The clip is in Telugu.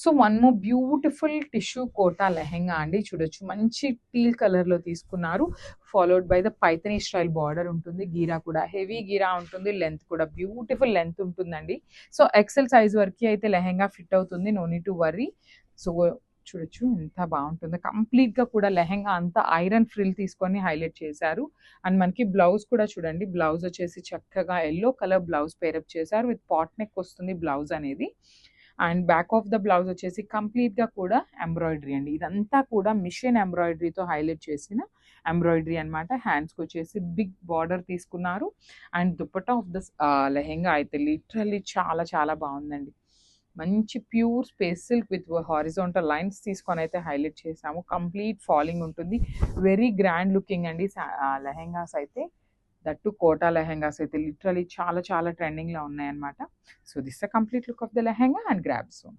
So one more beautiful tissue Kota lehenga అండి. చూడొచ్చు మంచి టీల్ కలర్‌లో తీసుకున్నారు. Followed by the Paithani style border ఉంటుంది. గీరా కూడా హెవీ గీరా ఉంటుంది. లెంత్ కూడా బ్యూటిఫుల్ లెంత్ ఉంటుందండి. సో ఎక్సెల్ సైజ్ వరకి అయితే లెహెంగా ఫిట్ అవుతుంది. No need to worry. So చూడొచ్చు ఎంత బాగుంటుందో. కంప్లీట్‌గా కూడా లెహెంగా అంతా ఐరన్ ఫ్రిల్ తీసుకొని హైలైట్ చేశారు. అండ్ మనకి బ్లౌజ్ కూడా చూడండి. బ్లౌజ్ వచ్చేసి చక్కగా యెల్లో కలర్ బ్లౌజ్ పేరప్ చేశారు. విత్ పాట్ నెక్ వస్తుంది బ్లౌజ్ అనేది. And back of the blouse వచ్చేసి కంప్లీట్‌గా కూడా ఎంబ్రాయిడరీ అండి. ఇదంతా కూడా మిషన్ ఎంబ్రాయిడరీతో హైలైట్ చేసిన ఎంబ్రాయిడరీ అన్నమాట. హ్యాండ్స్‌కొచ్చేసి బిగ్ బార్డర్ తీసుకున్నారు. And dupatta of this lehenga అయితే లిటరల్లీ చాలా చాలా బాగుందండి. మంచి pure space silk with horizontal lines తీసుకొనైతే హైలైట్ చేసాము. కంప్లీట్ ఫాలింగ్ ఉంటుంది. వెరీ గ్రాండ్ లుకింగ్ అండి లెహెంగాస్ అయితే. దట్ టు కోటా లెహెంగాస్ అయితే లిటరల్లీ చాలా చాలా ట్రెండింగ్‌లో ఉన్నాయన్నమాట. So this the complete look of the lehenga and grab soon.